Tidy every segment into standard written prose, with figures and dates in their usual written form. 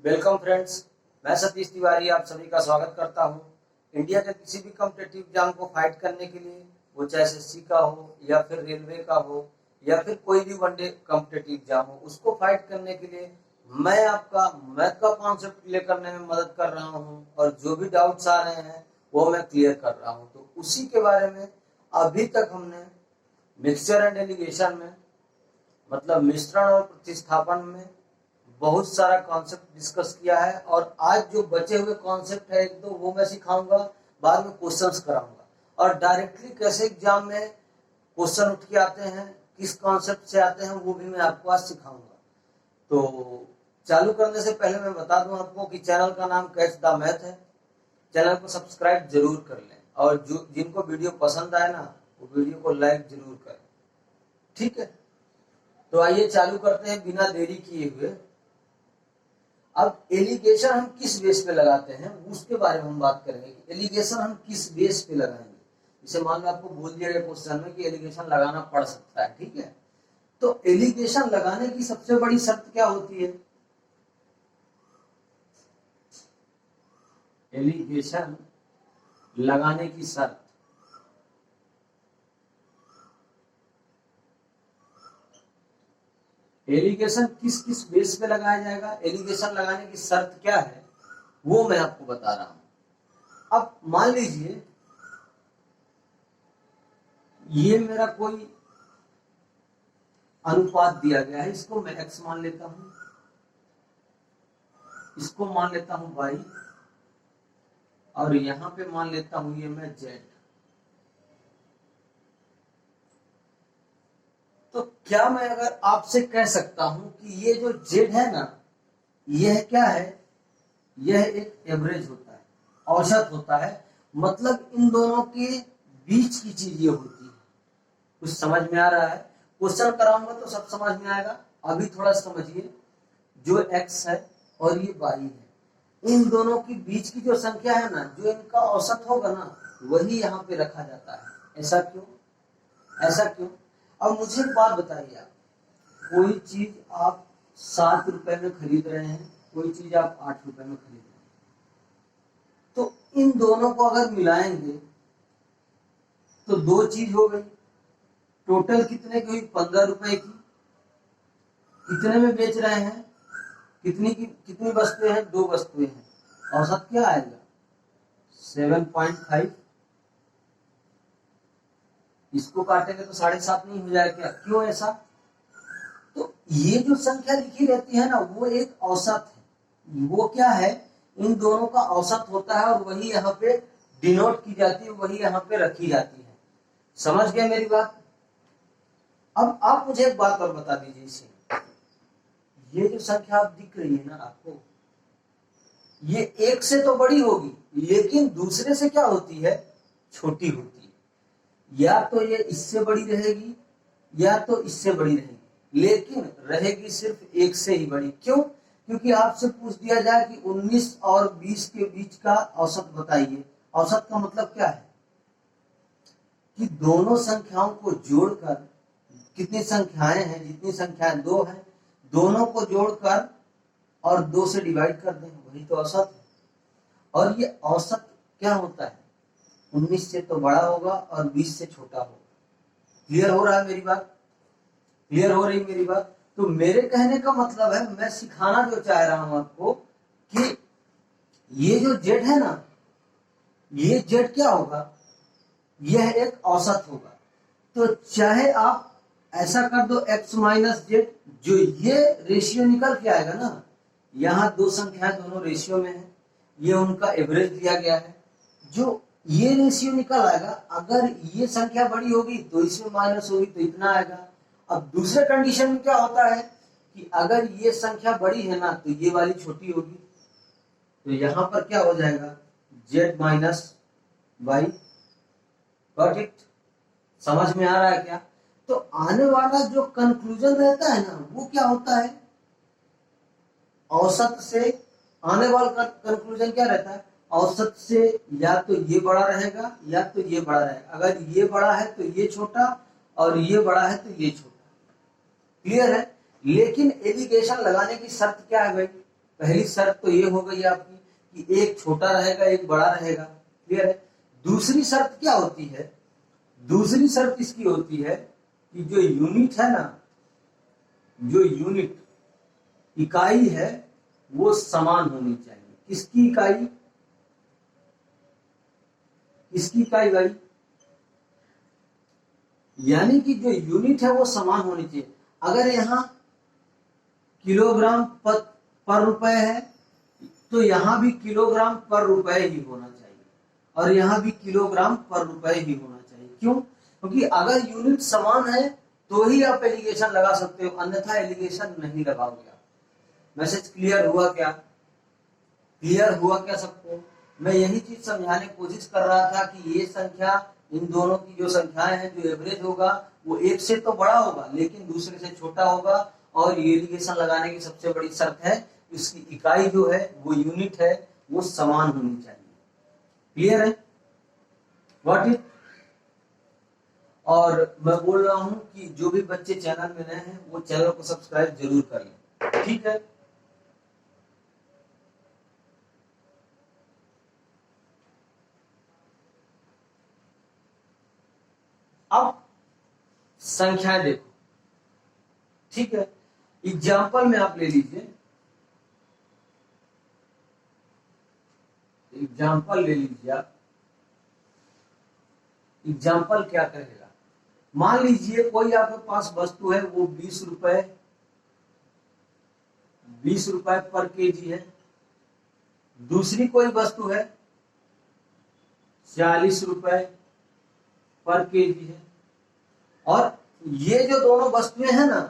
Welcome friends, मैं सतीश तिवारी आप सभी का स्वागत करता हूं। इंडिया के किसी भी कॉम्पिटिटिव एग्जाम को फाइट करने के लिए, वो चाहे एसएससी का हो या फिर रेलवे का हो या फिर कोई भी वनडे कॉम्पिटिटिव एग्जाम हो, उसको फाइट करने के लिए मैं आपका मैथ का कॉन्सेप्ट क्लियर करने में मदद कर रहा हूं और जो भी डाउट्स आ रहे हैं वो मैं क्लियर कर रहा हूं। तो उसी के बारे में अभी तक हमने मिक्सचर एंड एलिगेशन में, मतलब मिश्रण और प्रतिस्थापन में बहुत सारा कॉन्सेप्ट डिस्कस किया है और आज जो बचे हुए कॉन्सेप्ट है एक दो वो मैं सिखाऊंगा, बाद में क्वेश्चंस कराऊंगा और डायरेक्टली कैसे एग्जाम में क्वेश्चन उठ के आते हैं, किस कॉन्सेप्ट से आते हैं, वो भी मैं आपको आज सिखाऊंगा। तो चालू करने से पहले मैं बता दूं आपको कि चैनल का नाम कैच द मैथ है। चैनल को सब्सक्राइब जरूर कर लें और जो जिनको वीडियो पसंद आए ना, वो वीडियो को लाइक जरूर करें, ठीक है। तो आइए चालू करते हैं बिना देरी किए हुए। अब एलिगेशन हम किस बेस पे लगाते हैं उसके बारे में हम बात करेंगे। एलिगेशन हम किस बेस पे लगाएंगे। जैसे मान लो आपको बोल दिया गया क्वेश्चन में कि एलिगेशन लगाना पड़ सकता है, ठीक है। तो एलिगेशन लगाने की सबसे बड़ी शर्त क्या होती है? एलिगेशन लगाने की शर्त, एलिगेशन किस किस बेस पे लगाया जाएगा, एलिगेशन लगाने की शर्त क्या है, वो मैं आपको बता रहा हूं। अब मान लीजिए ये मेरा कोई अनुपात दिया गया है, इसको मैं x मान लेता हूं, इसको मान लेता हूं y और यहां पे मान लेता हूं ये मैं z। तो क्या मैं अगर आपसे कह सकता हूं कि ये जो z है ना, यह क्या है? यह एक एवरेज होता है, औसत होता है, मतलब इन दोनों के बीच की चीज ये होती है। कुछ समझ में आ रहा है? क्वेश्चन कराऊंगा तो सब समझ में आएगा। अभी थोड़ा समझिए, जो x है और ये y है, इन दोनों के बीच की जो संख्या है ना, जो इनका औसत होगा ना, वही यहाँ पे रखा जाता है। ऐसा क्यों? ऐसा क्यों? अब मुझे एक बात बताइए, आप कोई चीज आप 7 रुपए में खरीद रहे हैं, कोई चीज आप 8 रुपए में खरीद रहे हैं, तो इन दोनों को अगर मिलाएंगे तो दो चीज हो गई। टोटल कितने की हुई? 15 रुपए की। कितने में बेच रहे हैं? कितनी वस्तुएं हैं? 2 वस्तुएं हैं। औसत क्या आएगा? 7.5। इसको काटेंगे तो 7.5 नहीं हो जाएगा क्या? क्यों ऐसा? तो ये जो संख्या लिखी रहती है ना, वो एक औसत है। वो क्या है? इन दोनों का औसत होता है और वही यहाँ पे डिनोट की जाती है, वही यहाँ पे रखी जाती है। समझ गए मेरी बात? अब आप मुझे एक बात और बता दीजिए, इसे ये जो संख्या आप दिख रही है ना आपको, ये एक से तो बड़ी होगी, लेकिन दूसरे से क्या होती है? छोटी होती है। या तो ये इससे बड़ी रहेगी या तो इससे बड़ी रहेगी, लेकिन रहेगी सिर्फ एक से ही बड़ी। क्यों? क्योंकि आपसे पूछ दिया जाए कि 19 और 20 के बीच का औसत बताइए। औसत का मतलब क्या है? कि दोनों संख्याओं को जोड़कर, कितनी संख्याएं हैं? जितनी संख्याएं 2 हैं, दोनों को जोड़कर और 2 से डिवाइड कर दें, वही तो औसत है। और ये औसत क्या होता है? 19 से तो बड़ा होगा और 20 से छोटा होगा। क्लियर हो रहा है मेरी बात? क्लियर हो रही मेरी बात? तो मेरे कहने का मतलब है, मैं सिखाना जो चाह रहा हूं आपको कि ये जो z है ना, ये z क्या होगा? यह एक औसत होगा। तो चाहे आप ऐसा कर दो x माइनस जेड, जो ये रेशियो निकल के आएगा ना, यहाँ दो संख्याएं दोनों रेशियो में है, ये उनका एवरेज दिया गया है, जो ये रेशियो निकल आएगा। अगर ये संख्या बड़ी होगी तो इसमें माइनस होगी तो इतना आएगा। अब दूसरे कंडीशन में क्या होता है कि अगर ये संख्या बड़ी है ना, तो ये वाली छोटी होगी, तो यहां पर क्या हो जाएगा? z minus Y. Got it? समझ में आ रहा है क्या? तो आने वाला जो कंक्लूजन रहता है ना, वो क्या होता है? औसत से आने वाला कंक्लूजन क्या रहता है? औसत से या तो ये बड़ा रहेगा या तो ये बड़ा रहेगा। अगर ये बड़ा है तो ये छोटा, और ये बड़ा है तो ये छोटा। क्लियर है? लेकिन एलिगेशन लगाने की शर्त क्या है भाई? पहली शर्त तो ये हो गई आपकी कि एक छोटा रहेगा एक बड़ा रहेगा, क्लियर है। दूसरी शर्त क्या होती है, दूसरी शर्त इसकी होती है कि जो यूनिट है ना, जो यूनिट इकाई है वो समान होनी चाहिए। किसकी इकाई, किसकी इकाई भाई, यानी कि जो यूनिट है वो समान होनी चाहिए। अगर यहाँ किलोग्राम पर रुपए है तो यहाँ भी किलोग्राम पर रुपए ही होना चाहिए, और यहाँ भी किलोग्राम पर रुपए ही होना चाहिए। क्यों? क्योंकि अगर यूनिट समान है तो ही आप एलिगेशन लगा सकते हो, अन्यथा एलिगेशन नहीं लगाओगे आप। मैसेज क्लियर हुआ क्या, क्लियर हुआ क्या सबको? मैं यही चीज समझाने की कोशिश कर रहा था कि ये संख्या, इन दोनों की जो संख्याएं हैं, जो एवरेज होगा वो एक से तो बड़ा होगा लेकिन दूसरे से छोटा होगा, और ये एलिगेशन लगाने की सबसे बड़ी शर्त है इसकी इकाई जो है वो यूनिट है वो समान होनी चाहिए। क्लियर है व्हाट इट? और मैं बोल रहा हूं कि जो भी बच्चे चैनल में नए हैं वो चैनल को सब्सक्राइब जरूर कर लें, ठीक है। अब संख्याएं देखो, ठीक है। एग्जाम्पल में आप ले लीजिए, एग्जाम्पल ले लीजिए आप। एग्जाम्पल क्या कहेगा, मान लीजिए कोई आपके पास वस्तु है वो 20 रुपए, 20 रुपए पर केजी है। दूसरी कोई वस्तु है 40 रुपए पर केजी है। और ये जो दोनों वस्तुएं हैं ना,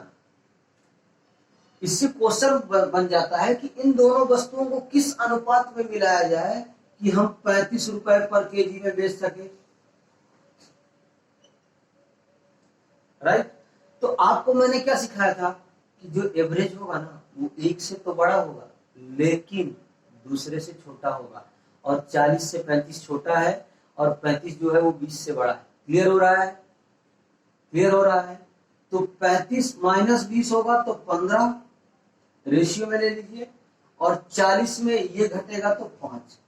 इससे क्वेश्चन बन जाता है कि इन दोनों वस्तुओं को किस अनुपात में मिलाया जाए कि हम 35 रुपए पर केजी में बेच सके, राइट। तो आपको मैंने क्या सिखाया था कि जो एवरेज होगा ना वो एक से तो बड़ा होगा लेकिन दूसरे से छोटा होगा, और 40 से 35 छोटा है और 35 जो है वो 20 से बड़ा है। क्लियर हो रहा है, क्लियर हो रहा है। तो 35 माइनस 20 होगा तो 15 रेशियो में ले लीजिए, और 40 में ये घटेगा तो 5,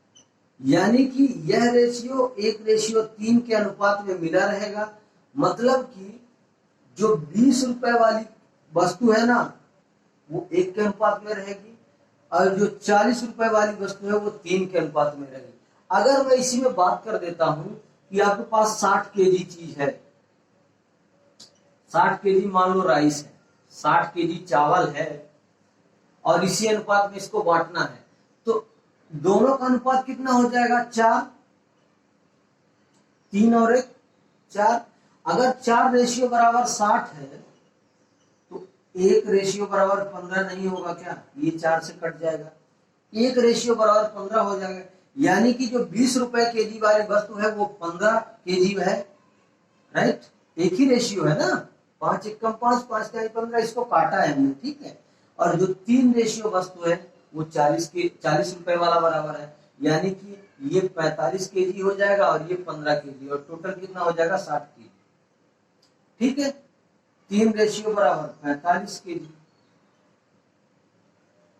यानी कि यह रेशियो 1:3 के अनुपात में मिला रहेगा। मतलब कि जो 20 रुपए वाली वस्तु है ना वो 1 के अनुपात में रहेगी, और जो 40 रुपए वाली वस्तु है वो 3 के अनुपात में रहेगी। अगर मैं इसी में बात कर देता हूं कि आपके पास 60 केजी चीज है, 60 केजी मान लो राइस है, 60 केजी चावल है, और इसी अनुपात में इसको बांटना है, तो दोनों का अनुपात कितना हो जाएगा, 4, 3 और 1 4। अगर 4 रेशियो बराबर 60 है तो 1 रेशियो बराबर 15 नहीं होगा क्या, ये 4 से कट जाएगा, 1 रेशियो बराबर 15 हो जाएगा। यानी कि जो 20 रुपए केजी वाली वस्तु है वो 15 केजी है, राइट। एक ही रेशियो है ना, 5 एकम 5, 5 का 15, इसको काटा है हमने, ठीक है। और जो 3 रेशियो वस्तु है वो 40 रुपए वाला बराबर है, यानी कि ये 45 केजी हो जाएगा और ये 15 केजी, और टोटल कितना हो जाएगा 60 केजी, ठीक है। 3 रेशियो बराबर 45 केजी,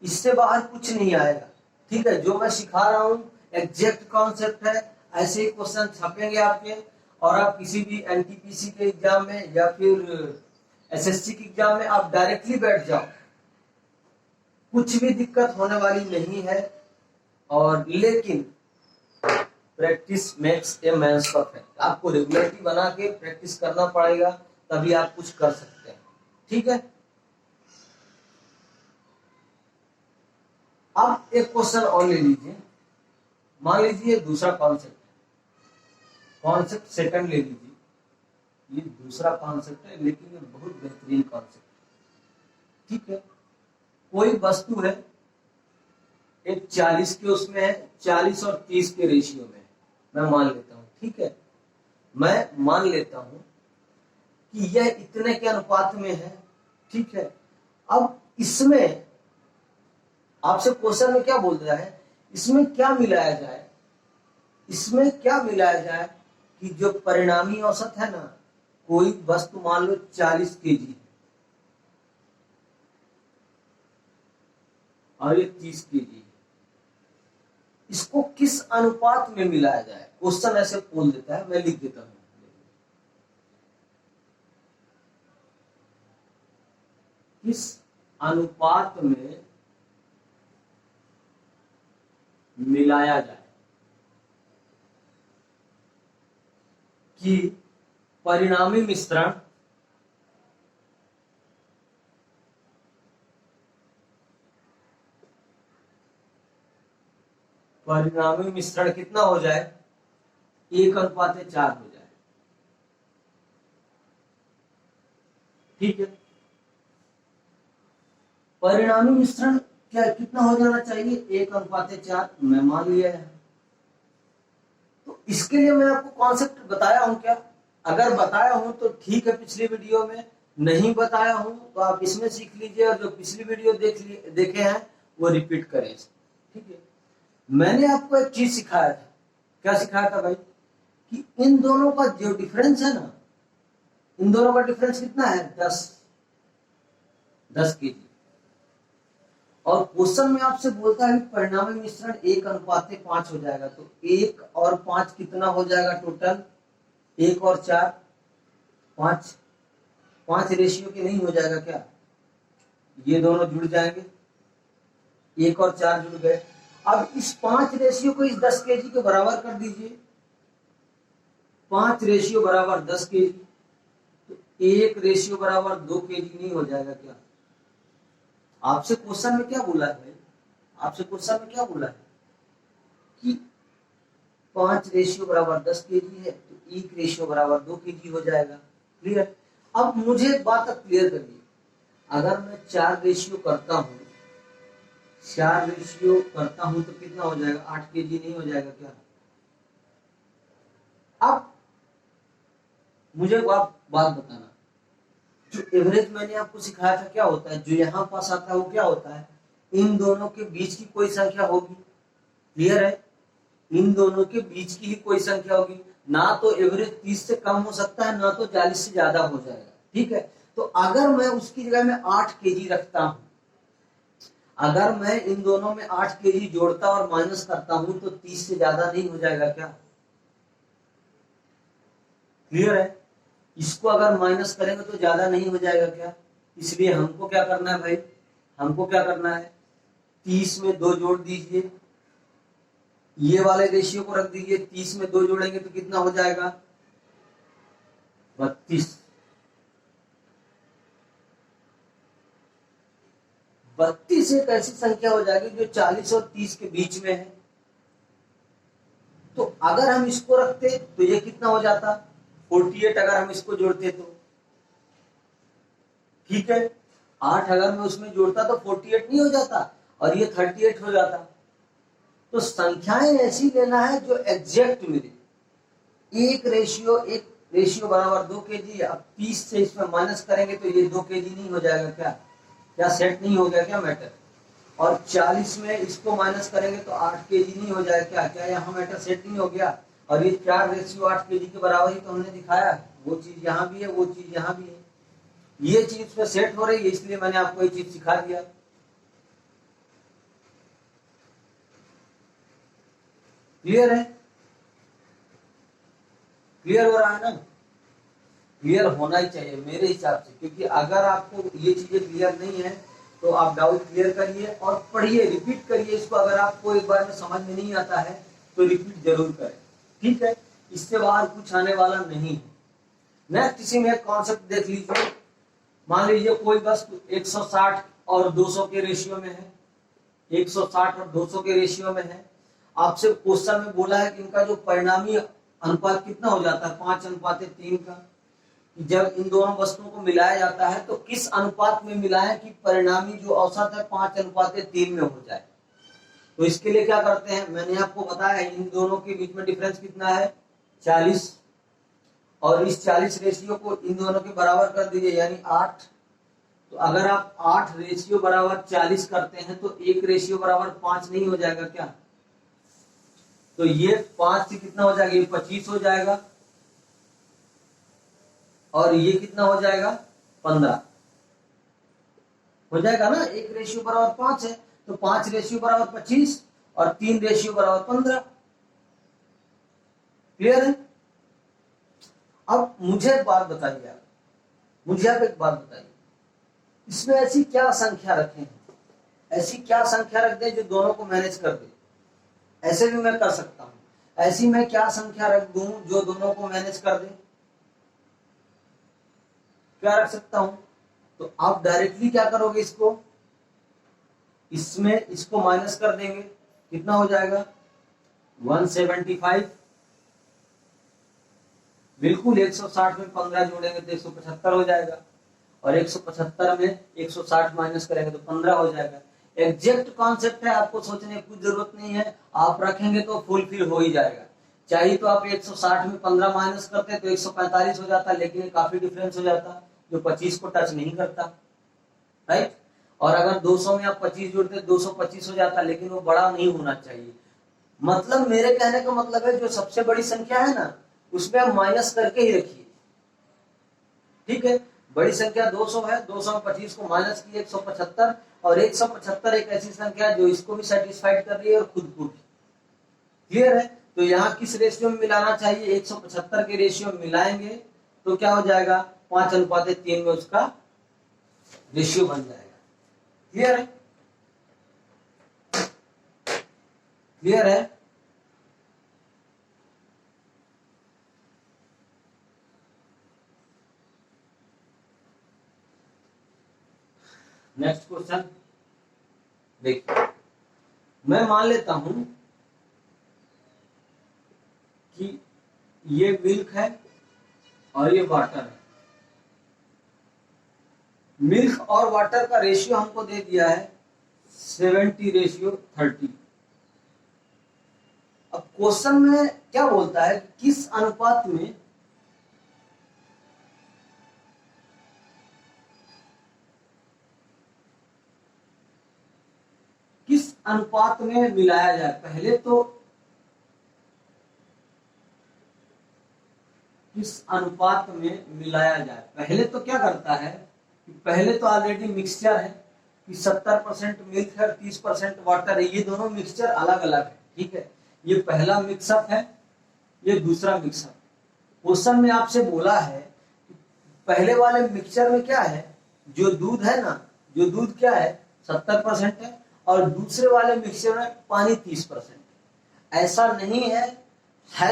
इससे बाहर कुछ नहीं आएगा, ठीक है। जो मैं सिखा रहा हूं एग्जैक्ट कॉन्सेप्ट है, ऐसे ही क्वेश्चन छपेंगे आपके, और आप किसी भी एनटीपीसी के एग्जाम में या फिर एसएससी के एग्जाम में आप डायरेक्टली बैठ जाओ, कुछ भी दिक्कत होने वाली नहीं है। और लेकिन practice makes a man perfect, आपको रेगुलरिटी बना के प्रैक्टिस करना पड़ेगा, तभी आप कुछ कर सकते हैं, ठीक है। अब एक क्वेश्चन और ले लीजिए, मान लीजिए दूसरा कॉन्सेप्ट, कॉन्सेप्ट सेकंड ले लीजिए, ये दूसरा कॉन्सेप्ट है लेकिन ये बहुत बेहतरीन कॉन्सेप्ट, ठीक है। कोई वस्तु है एक 40 के उसमें है, 40 और 30 के रेशियो में, मैं मान लेता हूं, ठीक है। मैं मान लेता हूं कि यह इतने के अनुपात में है, ठीक है। अब इसमें आपसे क्वेश्चन में क्या बोल रहा है, इसमें क्या मिलाया जाए, इसमें क्या मिलाया जाए कि जो परिणामी औसत है ना, कोई वस्तु मान लो 40 केजी और ये 30 kg। इसको किस अनुपात में मिलाया जाए? क्वेश्चन ऐसे बोल देता है, मैं लिख देता हूं। किस अनुपात में मिलाया जाए कि परिणामी मिश्रण कितना हो जाए? 1:4 हो जाए। ठीक है, परिणामी मिश्रण क्या कितना हो जाना चाहिए? 1:4 मैं मान लिया है। तो इसके लिए मैं आपको कॉन्सेप्ट बताया हूं क्या? अगर बताया हूं तो ठीक है, पिछली वीडियो में नहीं बताया हूं तो आप इसमें सीख लीजिए, और जो पिछली वीडियो देखे हैं वो रिपीट करें। ठीक है, मैंने आपको एक चीज सिखाया था। क्या सिखाया था भाई? कि इन दोनों का जो डिफरेंस है ना, इन दोनों का डिफरेंस कितना है? 10 kg। और क्वेश्चन में आपसे बोलता है कि परिणामी मिश्रण 1:5 हो जाएगा। तो 1 और 5 कितना हो जाएगा टोटल? 1 और 4 5। 5 रेशियो के नहीं हो जाएगा क्या? ये दोनों जुड़ जाएंगे, 1 और 4 जुड़ गए। अब इस 5 रेशियो को इस 10 kg के बराबर कर दीजिए। 5 रेशियो बराबर 10 kg, तो 1 रेशियो बराबर 2 kg नहीं हो जाएगा क्या? आपसे क्वेश्चन में क्या बोला है? आपसे क्वेश्चन में क्या बोला है कि 5 रेशियो बराबर 10 kg है, तो 1 रेशियो बराबर 2 kg हो जाएगा। क्लियर? अब मुझे बात क्लियर करिए, अगर मैं 4 रेशियो करता हूं, 4 रेशियो करता हूं तो कितना हो जाएगा? 8 kg नहीं हो जाएगा क्या? अब मुझे आप बात बताना, जो एवरेज मैंने आपको सिखाया था क्या होता है? जो यहाँ पास आता है वो क्या होता है? इन दोनों के बीच की कोई संख्या होगी। क्लियर है? इन दोनों के बीच की ही कोई संख्या होगी। ना तो एवरेज 30 से कम हो सकता है, ना तो 40 से ज्यादा हो जाएगा। ठीक है, तो अगर मैं उसकी जगह में 8 kg रखता हूं, अगर मैं इन दोनों में 8 kg जोड़ता और माइनस करता हूं, तो 30 से ज्यादा नहीं हो जाएगा क्या? क्लियर है? इसको अगर माइनस करेंगे तो ज्यादा नहीं हो जाएगा क्या? इसलिए हमको क्या करना है भाई? हमको क्या करना है? 30 में 2 जोड़ दीजिए, ये वाले रेशियो को रख दीजिए। 30 में 2 जोड़ेंगे तो कितना हो जाएगा? 32। 32 एक ऐसी संख्या हो जाएगी जो 40 और 30 के बीच में है। तो अगर हम इसको रखते तो ये कितना हो जाता? 48। अगर हम इसको जोड़ते तो ठीक है, 8 अगर मैं उसमें जोड़ता तो 48 नहीं हो जाता, और ये 38 हो जाता। तो संख्याएं ऐसी लेना है जो एग्जैक्ट मिले। एक रेशियो बराबर 2 kg। अब 30 से इसमें माइनस करेंगे तो ये 2 kg नहीं हो जाएगा क्या? क्या सेट नहीं हो गया क्या मैटर? और 40 में इसको माइनस करेंगे तो 8 kg नहीं हो जाएगा क्या? क्या यहाँ मैटर सेट नहीं हो गया? और ये 4 रेशियो 8 kg के बराबर ही तो हमने दिखाया। वो चीज यहाँ भी है, वो चीज यहाँ भी है। ये चीज पे सेट हो रही है, इसलिए मैंने आपको ये चीज सिखा दिया। क्लियर है? क्लियर हो रहा है ना? क्लियर होना ही चाहिए मेरे हिसाब से, क्योंकि अगर आपको ये चीजें क्लियर नहीं है तो आप डाउट क्लियर करिए और पढ़िए, रिपीट करिए इसको। अगर आपको एक बार में समझ में नहीं आता है तो रिपीट जरूर करें। ठीक है, इससे बाहर कुछ आने वाला नहीं है। नेक्स्ट इसी में एक कॉन्सेप्ट देख लीजिए। मान लीजिए कोई वस्तु 160 और 200 के रेशियो में है। 160 और 200 के रेशियो में है। आपसे क्वेश्चन में बोला है कि इनका जो परिणामी अनुपात कितना हो जाता है? 5:3 का। जब इन दोनों वस्तुओं को मिलाया जाता है तो किस अनुपात में मिलाएं कि परिणामी जो औसत है 5:3 में हो जाए? तो इसके लिए क्या करते हैं, मैंने आपको बताया इन दोनों के बीच में डिफरेंस कितना है? 40। और इस 40 रेशियो को इन दोनों के बराबर कर दीजिए, यानी 8। तो अगर आप 8 रेशियो बराबर 40 करते हैं तो 1 रेशियो बराबर 5 नहीं हो जाएगा क्या? तो ये 5 से कितना हो जाएगा? ये 25 हो जाएगा, और ये कितना हो जाएगा? 15 हो जाएगा ना। 1 रेशियो बराबर 5 है तो 5 रेशियो बराबर 25 और 3 रेशियो बराबर 15। क्लियर है? अब मुझे एक बात बताइए आप, मुझे आप एक बात बताइए, इसमें ऐसी क्या संख्या रखें, ऐसी क्या संख्या रख दें जो दोनों को मैनेज कर दे? ऐसे भी मैं कर सकता हूं, ऐसी मैं क्या संख्या रख दूं जो दोनों को मैनेज कर दे? क्या रख सकता हूं? तो आप डायरेक्टली क्या करोगे, इसको इसमें इसको माइनस कर देंगे, कितना हो जाएगा 175। बिल्कुल 160 में 15 जोड़ेंगे तो 175 हो जाएगा, और 175 में 160 माइनस करेंगे तो 15 हो जाएगा। एग्जैक्ट कॉन्सेप्ट है, आपको सोचने की कुछ जरूरत नहीं है, आप रखेंगे तो फुलफिल हो ही जाएगा। चाहिए तो आप 160 में 15 माइनस करते तो 145 हो जाता, लेकिन काफी डिफरेंस हो जाता जो 25 को टच नहीं करता, राइट। और अगर 200 में आप 25 जोड़ते 225 हो जाता, लेकिन वो बड़ा नहीं होना चाहिए। मतलब मेरे कहने का मतलब है जो सबसे बड़ी संख्या है ना, उसमें आप माइनस करके ही रखिए, ठीक है। बड़ी संख्या 200 है, 200 में 25 को माइनस किए 175, और 175 एक ऐसी संख्या है जो इसको भी सेटिस्फाइड कर रही है और खुद को भी। क्लियर है? तो यहाँ किस रेशियो में मिलाना चाहिए? 175 के रेशियो में मिलाएंगे तो क्या हो जाएगा 5:3 में उसका रेशियो बन जाएगा। क्लियर है? क्लियर है? नेक्स्ट क्वेश्चन देखिए, मैं मान लेता हूं कि ये मिल्क है और ये वाटर है। मिल्क और वाटर का रेशियो हमको दे दिया है 70:30। अब क्वेश्चन में क्या बोलता है, किस अनुपात में मिलाया जाए? पहले तो किस अनुपात में मिलाया जाए? पहले तो क्या करता है कि पहले तो ऑलरेडी मिक्सचर है कि 70% मिल्क है, 30% वाटर है, ये दोनों मिक्सचर अलग अलग है, ठीक है। ये पहला मिक्सअप है, ये दूसरा मिक्सअप। क्वेश्चन में आपसे बोला है कि पहले वाले मिक्सचर में क्या है, जो दूध है ना, जो दूध क्या है 70% है, और दूसरे वाले मिक्सचर में पानी 30%। ऐसा नहीं है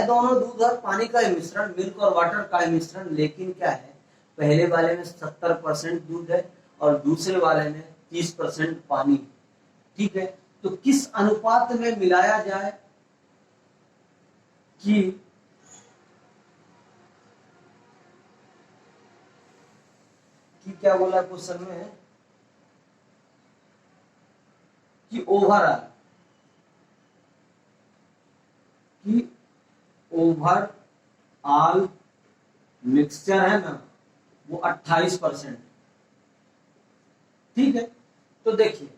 दोनों दूध और पानी का ही मिश्रण, मिल्क और वाटर का ही मिश्रण, लेकिन क्या है पहले वाले में 70% दूध है और दूसरे वाले में 30% पानी, ठीक है। तो किस अनुपात में मिलाया जाए कि क्या बोला क्वेश्चन में कि ओवरऑल मिक्सचर है ना वो 28%, ठीक है। तो देखिए,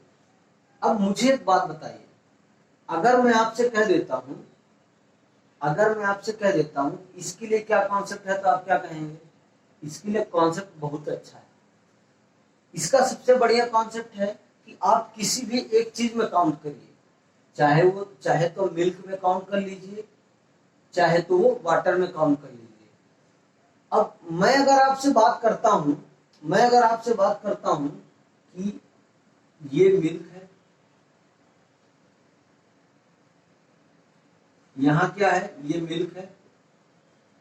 अब मुझे एक बात बताइए, अगर मैं आपसे कह देता हूं इसके लिए क्या कॉन्सेप्ट है, तो आप क्या कहेंगे? इसके लिए कॉन्सेप्ट बहुत अच्छा है। इसका सबसे बढ़िया कॉन्सेप्ट है कि आप किसी भी एक चीज में काउंट करिए, चाहे तो मिल्क में काउंट कर लीजिए, चाहे तो वो वाटर में काउंट कर लीजिए। अब मैं अगर आपसे बात करता हूं कि ये मिल्क है, यहां क्या है, ये मिल्क है,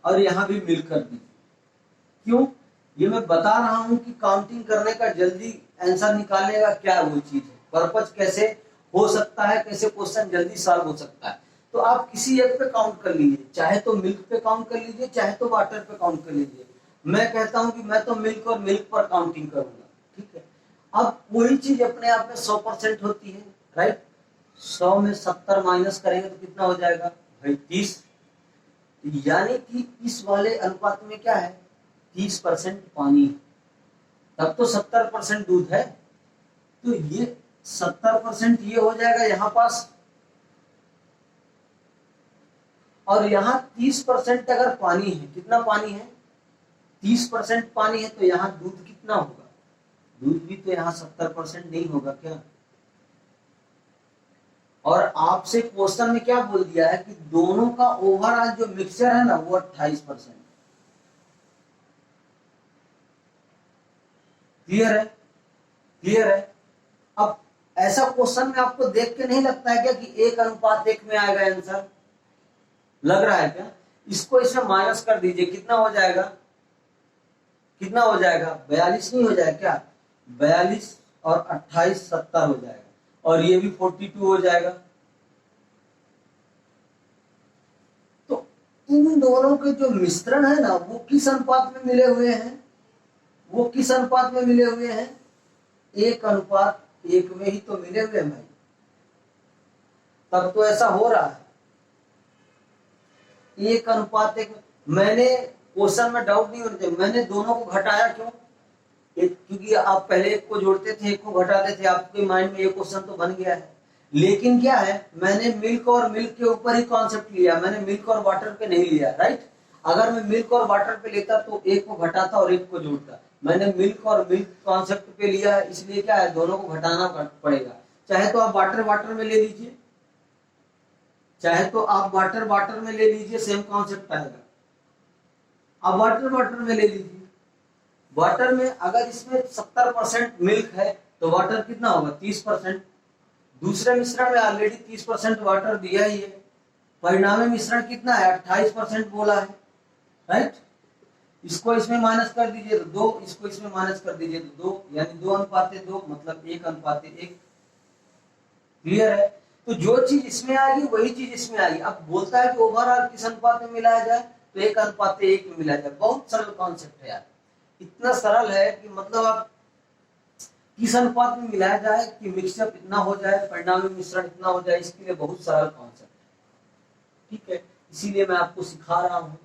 और यहां भी मिल्क कर दीजिए। क्यों? ये मैं बता रहा हूं कि काउंटिंग करने का जल्दी आंसर निकालने का क्या वो चीज है, पर्पज कैसे हो सकता है, कैसे क्वेश्चन जल्दी सॉल्व हो सकता है। तो आप किसी एक पे काउंट कर लीजिए, चाहे तो मिल्क पे काउंट कर लीजिए, चाहे तो वाटर पे काउंट कर लीजिए। मैं कहता हूं कि मैं तो मिल्क और मिल्क पर काउंटिंग करूंगा, ठीक है। अब वही चीज अपने आप में 100% होती है, राइट। 100 में 70 माइनस करेंगे तो कितना हो जाएगा भाई 30, यानी कि इस वाले अनुपात में क्या है 30% पानी, तब तो 70% दूध है। तो ये 70% ये हो जाएगा यहाँ पास, और यहाँ 30% अगर पानी है, कितना पानी है 30% पानी है, तो यहाँ दूध कितना होगा? दूध भी तो यहाँ 70% नहीं होगा क्या? और आपसे क्वेश्चन में क्या बोल दिया है कि दोनों का ओवरऑल जो मिक्सचर है ना वो 28%। क्लियर है? क्लियर है? अब ऐसा क्वेश्चन में आपको देख के नहीं लगता है क्या कि 1:1 में आएगा आंसर? लग रहा है क्या? इसको इसमें माइनस कर दीजिए, कितना हो जाएगा? कितना हो जाएगा? 42 नहीं हो जाएगा क्या? 42 और 28 70 हो जाएगा, और ये भी 42 हो जाएगा। तो इन दोनों के जो मिश्रण है ना वो किस अनुपात में मिले हुए हैं? वो किस अनुपात में मिले हुए हैं? 1:1 में ही तो मिले हुए हैं भाई, तब तो ऐसा हो रहा है 1:1। मैंने क्वेश्चन में डाउट नहीं होने चाहिए, मैंने दोनों को घटाया क्यों? क्योंकि आप पहले एक को जोड़ते थे एक को घटाते थे, आपके माइंड में ये क्वेश्चन तो बन गया है। लेकिन क्या है, मैंने मिल्क और मिल्क के ऊपर ही कॉन्सेप्ट लिया, मैंने मिल्क और वाटर पे नहीं लिया, राइट? अगर मैं मिल्क और वाटर पे लेता तो एक को घटाता और एक को जोड़ता। मैंने मिल्क और मिल्क कॉन्सेप्ट पे लिया है, इसलिए क्या है, दोनों को घटाना पड़ेगा। चाहे तो आप वाटर वाटर में ले लीजिए, चाहे तो आप वाटर वाटर में ले लीजिए, सेम कॉन्सेप्ट आएगा। आप वाटर वाटर में ले लीजिए, वाटर में अगर इसमें 70% मिल्क है तो वाटर कितना होगा? 30%। दूसरे मिश्रण में ऑलरेडी 30% वाटर दिया ही है, परिणामी मिश्रण कितना है? 28% बोला है, राइट? इसको इसमें माइनस कर दीजिए तो 2, इसको इसमें माइनस कर दीजिए तो 2, यानी 2:2 मतलब 1:1। क्लियर है? तो जो चीज इसमें आएगी वही चीज इसमें आएगी। अब बोलता है कि ओवरऑल किस अनुपात में मिलाया जाए, तो 1:1 में मिलाया जाए। बहुत सरल कॉन्सेप्ट है यार, इतना सरल है कि मतलब आप किस अनुपात में मिलाया जाए कि मिक्सचर इतना हो जाए, परिणामी मिश्रण इतना हो जाए, इसके लिए बहुत सरल कॉन्सेप्ट है। ठीक है, इसीलिए मैं आपको सिखा रहा हूं,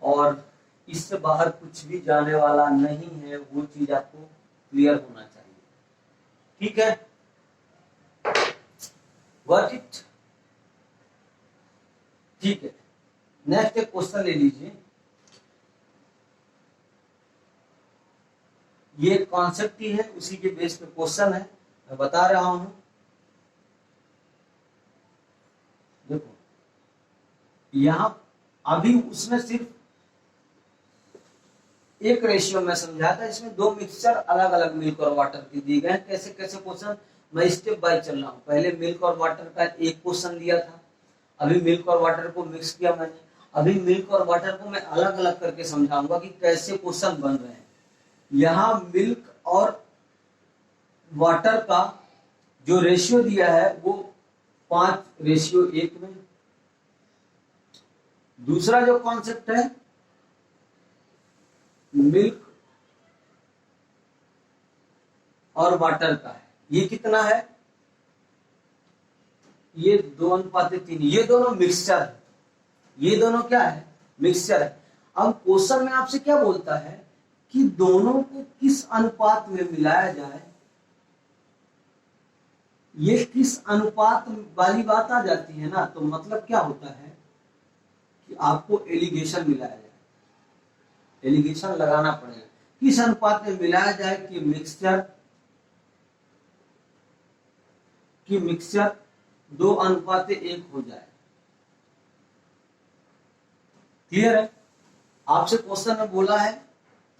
और इससे बाहर कुछ भी जाने वाला नहीं है, वो चीज आपको क्लियर होना चाहिए। ठीक है, गॉट इट? ठीक है, नेक्स्ट एक क्वेश्चन ले लीजिए। ये कॉन्सेप्ट ही है, उसी के बेस पे क्वेश्चन है, मैं बता रहा हूं। देखो यहां अभी उसमें सिर्फ एक रेशियो में समझाया था, इसमें दो मिक्सचर अलग अलग मिल्क और वाटर के दिए गए हैं। कैसे कैसे क्वेश्चन, मैं स्टेप बाय चल रहा हूँ। पहले मिल्क और वाटर का एक क्वेश्चन लिया था, अभी मिल्क और वाटर को मिक्स किया मैंने, अभी मिल्क और वाटर को मैं अलग अलग करके समझाऊंगा कि कैसे क्वेश्चन बन रहे हैं। यहाँ मिल्क और वाटर का जो रेशियो दिया है वो 5:1 में। दूसरा जो कॉन्सेप्ट है मिल्क और वाटर का है, ये कितना है? ये 2:3। ये दोनों मिक्सचर है, ये दोनों क्या है? मिक्सचर है। अब क्वेश्चन में आपसे क्या बोलता है कि दोनों को किस अनुपात में मिलाया जाए, ये किस अनुपात वाली बात आ जाती है ना, तो मतलब क्या होता है कि आपको एलिगेशन मिलाया जाए, एलिगेशन लगाना पड़ेगा। किस अनुपात में मिलाया जाए कि मिक्सचर 2:1 हो जाए। क्लियर है? आपसे क्वेश्चन में बोला है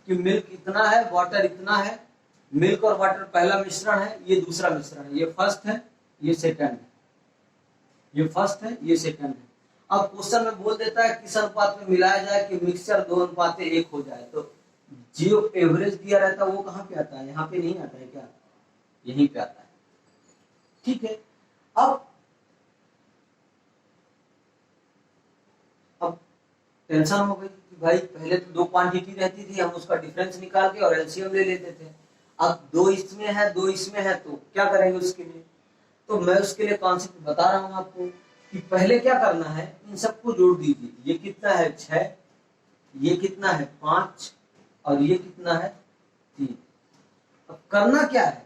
कि मिल्क इतना है, वाटर इतना है, मिल्क और वाटर पहला मिश्रण है, ये दूसरा मिश्रण है, ये फर्स्ट है, ये सेकंड है, ये फर्स्ट है, ये सेकंड है। अब क्वेश्चन में बोल देता है किस अनुपात में मिलाया जाए कि मिक्सचर 2:1 हो जाए, तो जो एवरेज दिया रहता है वो कहाँ पे आता है? यहाँ पे नहीं आता है क्या? यहीं पे आता है। ठीक है, अब टेंशन हो गई कि भाई पहले तो 2 क्वांटिटी रहती थी, हम उसका डिफरेंस निकाल के और एलसीएम ले लेते थे। अब 2 इसमें है 2 इसमें है, तो क्या करेंगे उसके लिए? तो मैं उसके लिए कॉन्सेप्ट बता रहा हूं आपको कि पहले क्या करना है, इन सबको जोड़ दीजिए। ये कितना है? 6, ये कितना है? 5, और ये कितना है? 3। अब करना क्या है?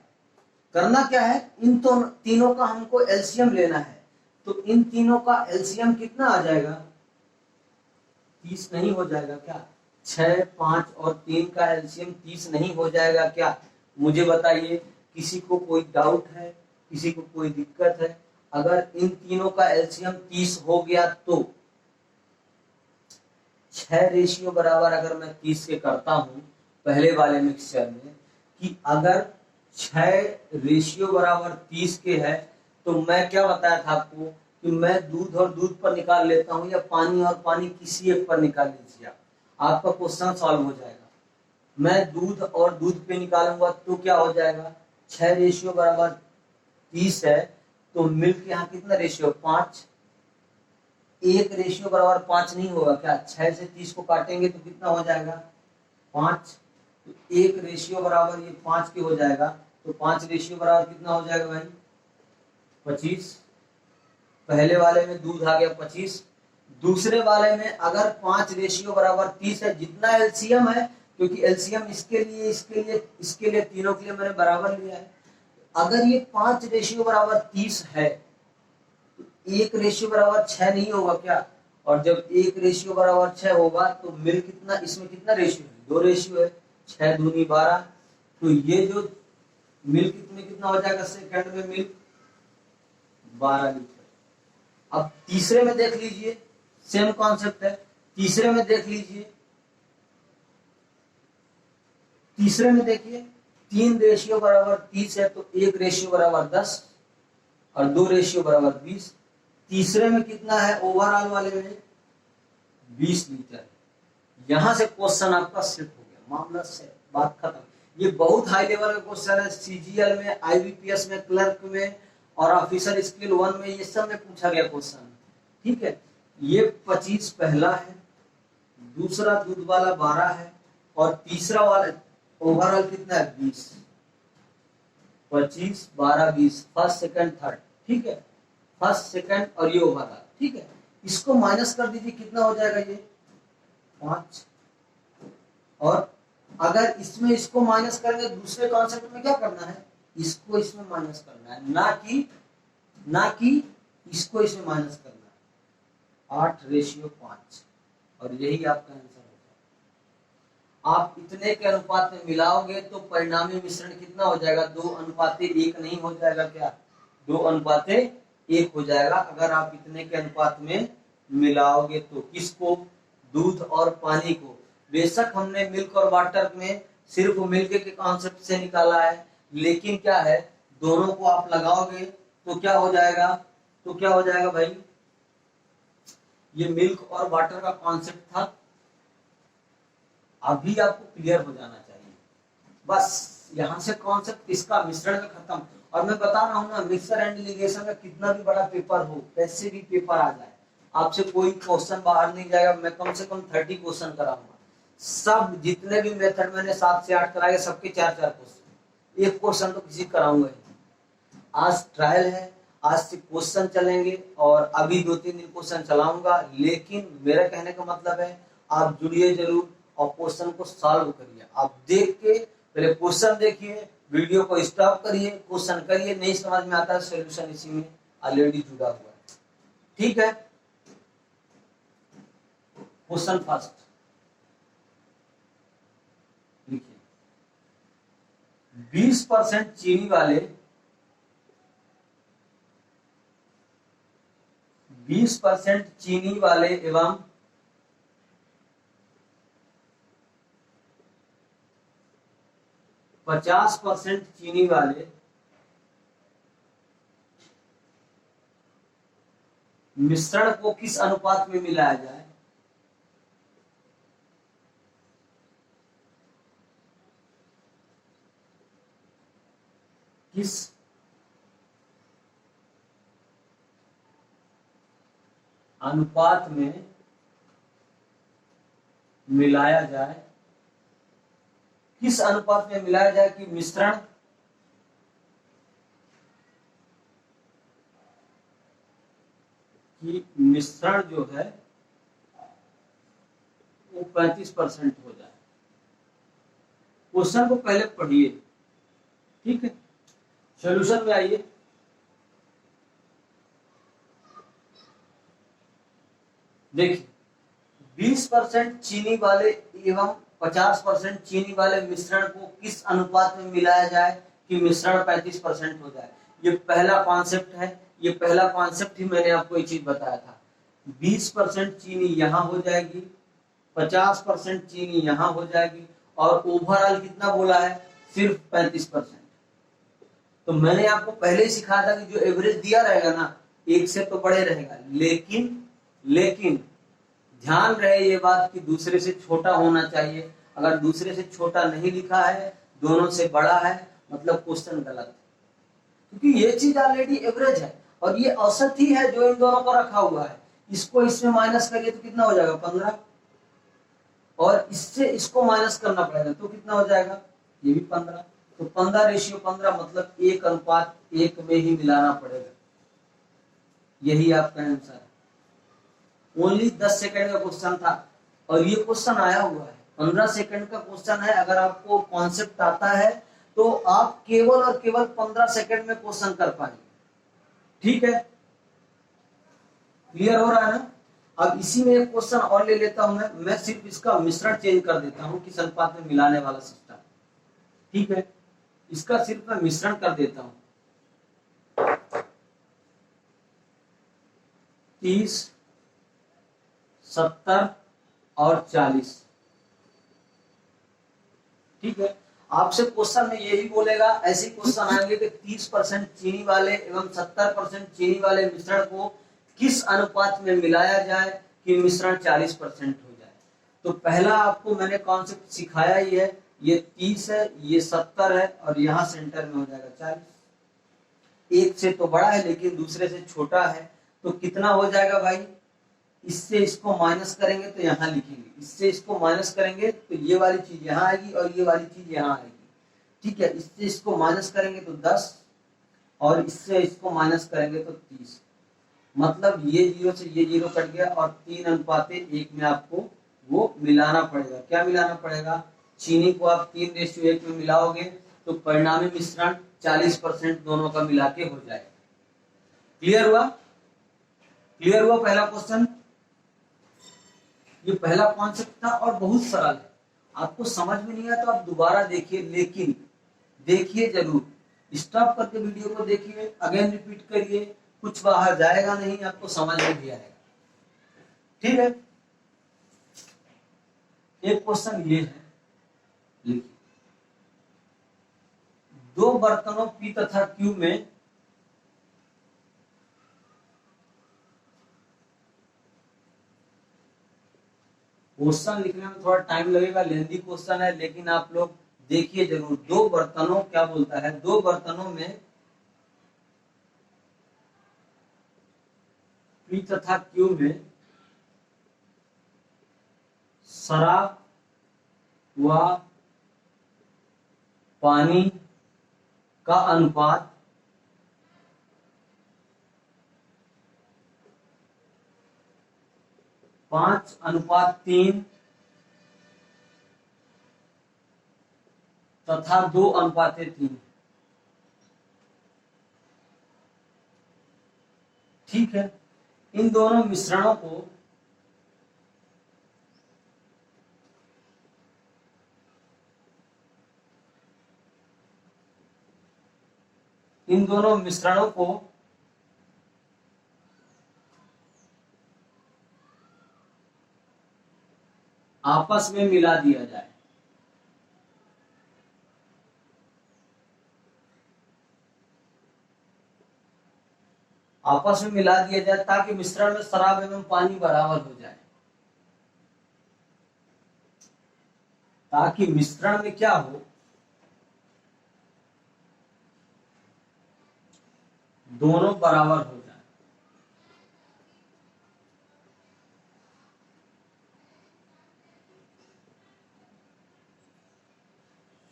करना क्या है, इन तो तीनों का हमको एलसीएम लेना है। तो इन तीनों का एलसीएम कितना आ जाएगा? 30 नहीं हो जाएगा क्या? 6, 5 और 3 का एलसीएम 30 नहीं हो जाएगा क्या? मुझे बताइए, किसी को कोई डाउट है? किसी को कोई दिक्कत है? अगर इन तीनों का एलसीएम 30 हो गया तो 6 रेशियो बराबर अगर मैं 30 के करता हूं पहले वाले मिक्सचर में, कि अगर 6 रेशियो बराबर 30 के है तो मैं क्या बताया था आपको कि मैं दूध और दूध पर निकाल लेता हूं, या पानी और पानी किसी एक पर निकाल लीजिए, आपका क्वेश्चन सॉल्व हो जाएगा। मैं दूध और दूध पे निकालूंगा तो क्या हो जाएगा, 6 रेशियो बराबर 30 है तो मिल्क यहाँ कितना रेशियो 5, 1 रेशियो बराबर 5 नहीं होगा क्या? 6 से 30 को काटेंगे तो कितना हो जाएगा 5, तो 1 रेशियो बराबर ये 5 के हो जाएगा, तो 5 रेशियो बराबर कितना हो जाएगा भाई 25। पहले वाले में दूध आ गया 25, दूसरे वाले में अगर 5 रेशियो बराबर 30 है, जितना एलसीएम है, क्योंकि एलसीएम इसके लिए इसके लिए इसके लिए तीनों के लिए मैंने बराबर लिया है, अगर ये 5 रेशियो बराबर 30 है तो 1 रेशियो बराबर 6 नहीं होगा क्या? और जब 1 रेशियो बराबर 6 होगा तो मिल्क कितना, इसमें कितना रेशियो है 2 रेशियो है, 6 दूनी 12, तो ये जो मिल्क में कितना हो जाएगा सेकंड में मिल्क 12 लीटर। अब तीसरे में देख लीजिए, सेम कॉन्सेप्ट है, तीसरे में देख लीजिए, तीसरे में देखिए 3 रेशियो बराबर 30 है तो 1 रेशियो बराबर 10 और 2 रेशियो बराबर 20। तीसरे में कितना है ओवरऑल वाले में 20 लीटर। यहां से क्वेश्चन आपका सेट हो गया, मामला से बात खत्म। ये बहुत हाई लेवल का क्वेश्चन है, सीजीएल में, आईबीपीएस में, क्लर्क में और ऑफिसर स्किल 1 में ये सब में पूछा गया क्वेश्चन। ठीक है, ये 25 पहला है, दूसरा दूध वाला 12 है और तीसरा वाला ओवरऑल कितना है 20, 25 12 20, फर्स्ट सेकंड थर्ड। ठीक है, फर्स्ट सेकंड और ये ओवरऑल। ठीक है, इसको माइनस कर दीजिए, कितना हो जाएगा ये 5, और अगर इसमें इसको माइनस करेंगे दूसरे कॉन्सेप्ट में क्या करना है, इसको इसमें माइनस करना है, ना कि इसको इसमें माइनस करना है। 8 रेशियो 5 और यही आपका आंसर होगा। आप इतने के अनुपात में मिलाओगे तो परिणामी मिश्रण कितना हो जाएगा 2:1 नहीं हो जाएगा क्या, 2:1 हो जाएगा अगर आप इतने के अनुपात में मिलाओगे तो। किसको, दूध और पानी को। बेशक हमने मिल्क और वाटर में सिर्फ मिल्क के कॉन्सेप्ट से निकाला है, लेकिन क्या है दोनों को आप लगाओगे तो क्या हो जाएगा, भाई ये मिल्क और वाटर का कॉन्सेप्ट था, अभी आपको क्लियर हो जाना चाहिए। बस यहां से कॉन्सेप्ट इसका मिश्रण का खत्म। और मैं बता रहा हूं ना, मिक्सर एंड लिगेशन का कितना भी बड़ा पेपर हो, कैसे भी पेपर आ जाए, आपसे कोई क्वेश्चन बाहर नहीं जाएगा। मैं कम से कम 30 क्वेश्चन कराऊंगा, सब जितने भी मेथड मैंने 7 से 8 कराए सबके 4-4 क्वेश्चन, एक क्वेश्चन तो किसी कराऊंगा। आज ट्रायल है, आज से क्वेश्चन चलेंगे और अभी 2-3 दिन क्वेश्चन चलाऊंगा, लेकिन मेरा कहने का मतलब है आप जुड़िए जरूर और क्वेश्चन को सॉल्व करिए। आप देख के पहले क्वेश्चन देखिए, वीडियो को स्टॉप करिए, क्वेश्चन करिए, नहीं समझ में आता है सॉल्यूशन इसी में ऑलरेडी जुड़ा हुआ है। ठीक है, क्वेश्चन फर्स्ट लिखिए, 20% चीनी वाले 20% चीनी वाले एवं 50% चीनी वाले मिश्रण को किस अनुपात में मिलाया जाए। किस अनुपात में मिलाया जाए, किस अनुपात में मिलाया जाए कि मिश्रण जो है वो 35% हो जाए। क्वेश्चन को पहले पढ़िए, ठीक है, सॉल्यूशन में आइए। देखिए 20% चीनी वाले एवं 50% चीनी वाले मिश्रण को किस अनुपात में मिलाया जाए कि मिश्रण 35% हो जाए। ये पहला कॉन्सेप्ट है, ये पहला कॉन्सेप्ट ही मैंने आपको ये चीज बताया था। 20% चीनी यहाँ हो जाएगी, 50% चीनी यहाँ हो जाएगी, और ओवरऑल कितना बोला है, सिर्फ 35%। तो मैंने आपको पहले ही सिखाया था कि जो एवरेज दिया रहेगा ना, एक से तो बड़े रहेगा, लेकिन ध्यान रहे ये बात कि दूसरे से छोटा होना चाहिए। अगर दूसरे से छोटा नहीं लिखा है, दोनों से बड़ा है, मतलब क्वेश्चन गलत है, क्योंकि ये चीज ऑलरेडी एवरेज है और ये औसत ही है जो इन दोनों को रखा हुआ है। इसको इसमें माइनस करिए तो कितना हो जाएगा, 15, और इससे इसको माइनस करना पड़ेगा तो कितना हो जाएगा, ये भी 15। तो 15:15 मतलब 1:1 में ही मिलाना पड़ेगा। यही आपका आंसर है। ओनली 10 सेकंड का क्वेश्चन था और ये क्वेश्चन आया हुआ है, 15 सेकंड का क्वेश्चन है। अगर आपको कॉन्सेप्ट आता है तो आप केवल और केवल 15 सेकंड में क्वेश्चन कर पाएंगे। ठीक है, क्लियर हो रहा है ना। अब इसी में एक क्वेश्चन और ले लेता हूं मैं सिर्फ इसका मिश्रण चेंज कर देता हूं, किस अनुपात में मिलाने वाला सिस्टम। ठीक है, इसका सिर्फ मैं मिश्रण कर देता हूं, 30, 70 और 40। ठीक है, आपसे क्वेश्चन में यही बोलेगा, ऐसे क्वेश्चन आएंगे कि 30% चीनी वाले एवं 70% चीनी वाले मिश्रण को किस अनुपात में मिलाया जाए कि मिश्रण 40% हो जाए। तो पहला आपको मैंने कॉन्सेप्ट सिखाया ही है, ये 30 है, ये 70 है और यहाँ सेंटर में हो जाएगा 40। एक से तो बड़ा है लेकिन दूसरे से छोटा है, तो कितना हो जाएगा भाई, इससे इसको माइनस करेंगे तो यहाँ लिखेंगे, इससे इसको माइनस करेंगे तो ये वाली चीज यहाँ आएगी और ये वाली चीज यहाँ आएगी। ठीक है, इससे इसको माइनस करेंगे तो 10 और इससे इसको माइनस करेंगे तो 30। मतलब ये 0 से ये 0 कट गया और 3:1 में आपको वो मिलाना पड़ेगा। क्या मिलाना पड़ेगा, चीनी को आप 3:1 में मिलाओगे तो परिणामी मिश्रण 40% दोनों का मिला के हो जाएगा। क्लियर हुआ, क्लियर हुआ पहला क्वेश्चन। ये पहला कॉन्सेप्ट था और बहुत सरल है। आपको समझ में नहीं आया तो आप दोबारा देखिए, लेकिन देखिए जरूर, स्टॉप करके वीडियो को देखिए, अगेन रिपीट करिए, कुछ बाहर जाएगा नहीं, आपको समझ में भी आएगा। ठीक है, एक क्वेश्चन ये है, लिखिए, 2 बर्तनों P तथा Q में क्वेश्चन लिखने में थोड़ा टाइम लगेगा, लेंथी क्वेश्चन है, लेकिन आप लोग देखिए जरूर। 2 बर्तनों, क्या बोलता है, 2 बर्तनों में P तथा Q में शराब व पानी का अनुपात 5:3 तथा 2:3। ठीक है, इन दोनों मिश्रणों को आपस में मिला दिया जाए। आपस में मिला दिया जाए ताकि मिश्रण में शराब एवं पानी बराबर हो जाए, ताकि मिश्रण में क्या हो, दोनों बराबर हो जाए।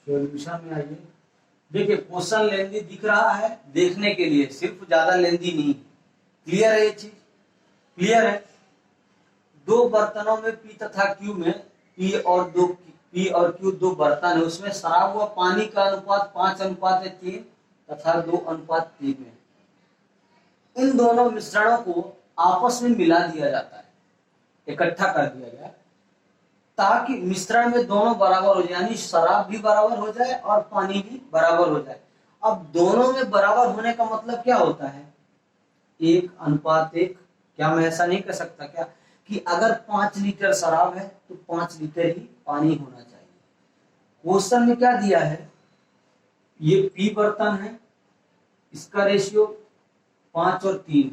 सॉल्यूशन में आइए, देखिए क्वेश्चन लेंदी दिख रहा है देखने के लिए, सिर्फ ज्यादा लेंदी नहीं। क्लियर है ये चीज, क्लियर है। 2 बर्तनों में P तथा Q में P और Q 2 बर्तन है, उसमें शराब व पानी का अनुपात 5:3 तथा 2:3 में। इन दोनों मिश्रणों को आपस में मिला दिया जाता है, इकट्ठा कर दिया जाए ताकि मिश्रण में दोनों बराबर हो जाए, यानी शराब भी बराबर हो जाए और पानी भी बराबर हो जाए। अब दोनों में बराबर होने का मतलब क्या होता है? 1:1। क्या मैं ऐसा नहीं कर सकता क्या कि अगर 5 लीटर शराब है तो 5 लीटर ही पानी होना चाहिए? क्वेश्चन में क्या दिया है, ये पी बर्तन है, इसका रेशियो 5 और 3।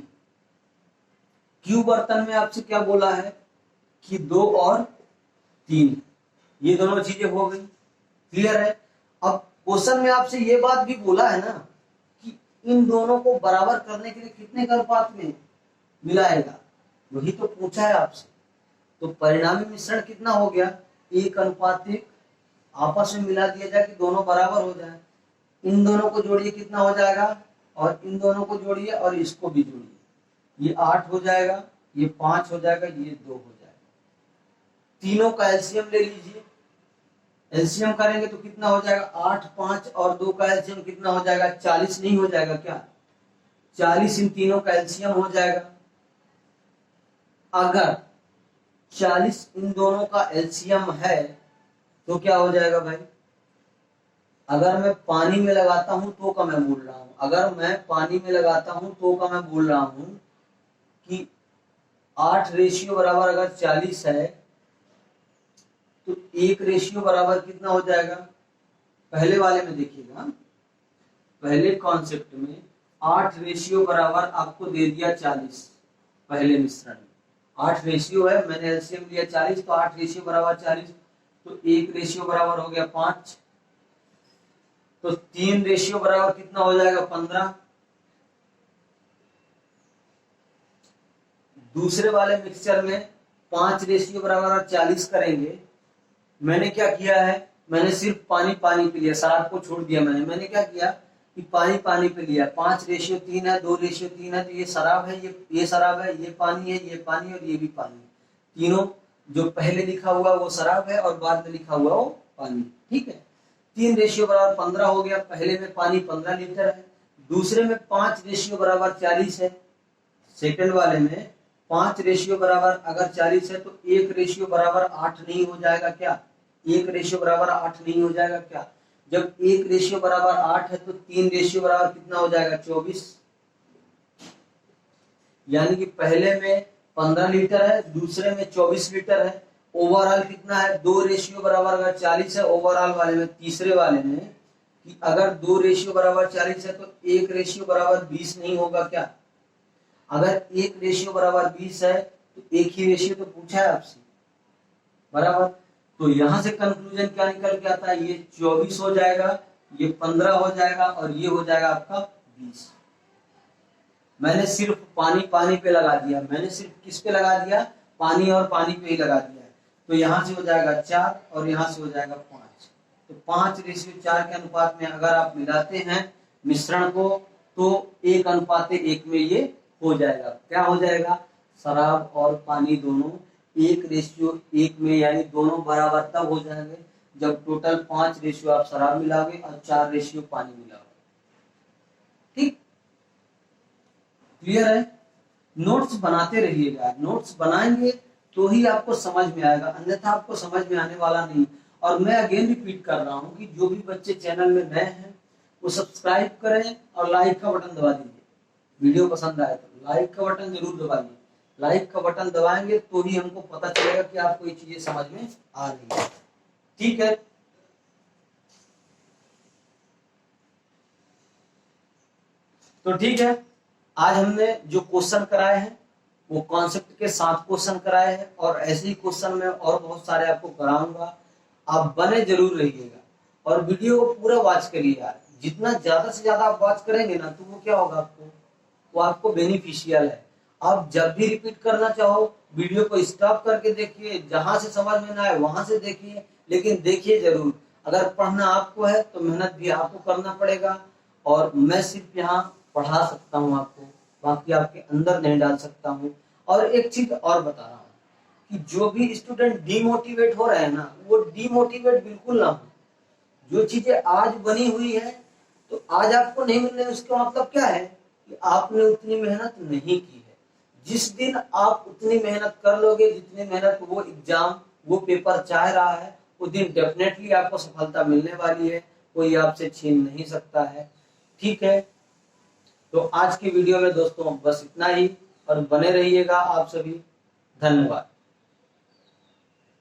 क्यू बर्तन में आपसे क्या बोला है कि 2 और 3। ये दोनों चीजें हो गई, क्लियर है। अब क्वेश्चन में आपसे ये बात भी बोला है ना कि इन दोनों को बराबर करने के लिए कितने का अनुपात में मिलाएगा, वही तो पूछा है आपसे। तो परिणामी मिश्रण कितना हो गया, 1:1। आपस में मिला दिया जाए कि दोनों बराबर हो जाए। इन दोनों को जोड़िए कितना हो जाएगा, और इन दोनों को जोड़िए और इसको भी जोड़िए, ये 8 हो जाएगा, ये 5 हो जाएगा, ये 2 हो जाएगा। तीनों का एलसीएम ले लीजिए, एलसीएम करेंगे तो कितना हो जाएगा, 8, 5 और 2 का एलसीएम कितना हो जाएगा, 40 नहीं हो जाएगा क्या? 40 इन तीनों का एलसीएम हो जाएगा। अगर 40 इन दोनों का एलसीएम है तो क्या हो जाएगा भाई? अगर मैं पानी में लगाता हूं तो का मैं बोल रहा हूं, अगर मैं पानी में लगाता हूं तो का मैं बोल रहा हूं कि 8 रेशियो बराबर अगर 40 है तो 1 रेशियो बराबर कितना हो जाएगा? पहले वाले में देखिएगा, पहले कॉन्सेप्ट में 8 रेशियो बराबर आपको दे दिया 40। पहले मिश्रण में 8 रेशियो है, मैंने एलसीएम लिया 40, तो 8 रेशियो बराबर 40, तो 1 रेशियो बराबर हो गया 5, तो 3 रेशियो बराबर कितना हो जाएगा, 15। दूसरे वाले मिक्सचर में 5 रेशियो बराबर 40 करेंगे। मैंने क्या किया है, मैंने सिर्फ पानी पानी पे लिया, शराब को छोड़ दिया। मैंने क्या किया कि पानी पानी पे लिया। 5 रेशियो 3 है, 2 रेशियो 3 है, तो ये शराब है, ये शराब है, ये पानी है, ये पानी और ये भी पानी। तीनों जो पहले लिखा हुआ वो शराब है और बाद में लिखा हुआ वो पानी, ठीक है। 3 रेशियो बराबर 15 हो गया। पहले में पानी 15 लीटर है, दूसरे में 5 रेशियो बराबर 40 है। सेकंड वाले में 5 रेशियो बराबर अगर 40 है तो 1 रेशियो बराबर 8 नहीं हो जाएगा क्या? 1 रेशियो बराबर 8 नहीं हो जाएगा क्या? जब 1 रेशियो बराबर 8 है तो 3 रेशियो बराबर कितना हो जाएगा, 24। यानी कि पहले में 15 लीटर है, दूसरे में 24 लीटर है। ओवरऑल कितना है, 2 रेशियो बराबर अगर 40 है ओवरऑल वाले में, तीसरे वाले में कि अगर 2 रेशियो बराबर 40 है तो 1 रेशियो बराबर 20 नहीं होगा क्या? अगर 1 रेशियो बराबर 20 है तो एक ही रेशियो तो पूछा है आपसे, बराबर। तो यहां से कंक्लूजन क्या निकल के आता है, ये 24 हो जाएगा, ये 15 हो जाएगा और ये हो जाएगा आपका 20। मैंने सिर्फ पानी पानी पे लगा दिया, मैंने सिर्फ किस पे लगा दिया, पानी और पानी पे ही लगा दिया। तो यहाँ से हो जाएगा 4 और यहाँ से हो जाएगा 5। तो 5:4 के अनुपात में अगर आप मिलाते हैं मिश्रण को तो 1:1 में ये हो जाएगा। क्या हो जाएगा, शराब और पानी दोनों 1:1 में, यानी दोनों बराबर तब हो जाएंगे जब टोटल 5 रेशियो आप शराब मिलाओगे और 4 रेशियो पानी मिलाओगे। ठीक, क्लियर है। नोट्स बनाते रहिएगा, नोट्स बनाएंगे तो ही आपको समझ में आएगा, अन्यथा आपको समझ में आने वाला नहीं। और मैं अगेन रिपीट कर रहा हूं कि जो भी बच्चे चैनल में नए हैं वो सब्सक्राइब करें और लाइक का बटन दबा दीजिए। वीडियो पसंद आए तो लाइक का बटन जरूर दबाइए, लाइक का बटन दबाएंगे तो ही हमको पता चलेगा कि आपको ये चीजें समझ में आ रही है। ठीक है, तो ठीक है, आज हमने जो क्वेश्चन कराए हैं वो कॉन्सेप्ट के 7 क्वेश्चन कराए हैं और ऐसे ही क्वेश्चन में और बहुत सारे आपको कराऊंगा। आप बने जरूर रहिएगा और वीडियो को पूरा वॉच करिए यार। जितना ज्यादा से ज्यादा आप वॉच करेंगे ना तो वो क्या होगा, वो आपको बेनिफिशियल है। आप जब भी रिपीट करना चाहो वीडियो को स्टॉप करके देखिए, जहां से समझ में ना आए वहां से देखिए, लेकिन देखिए जरूर। अगर पढ़ना आपको है तो मेहनत भी आपको करना पड़ेगा और मैं सिर्फ यहाँ पढ़ा सकता हूँ आपको, बाकी आपके अंदर नहीं डाल सकता हूँ। और एक चीज और बता रहा हूँ कि जो भी स्टूडेंट डीमोटिवेट हो रहे हैं ना, वो डीमोटिवेट बिल्कुल ना हो। जो चीजें आज बनी हुई है तो आज आपको नहीं मिल रही, उसका मतलब क्या है कि आपने उतनी मेहनत नहीं की है। जिस दिन आप उतनी मेहनत कर लोगे जितनी मेहनत वो एग्जाम वो पेपर चाह रहा है, उस दिन डेफिनेटली आपको सफलता मिलने वाली है, कोई आपसे छीन नहीं सकता है। ठीक है, तो आज की वीडियो में दोस्तों बस इतना ही, और बने रहिएगा आप सभी। धन्यवाद।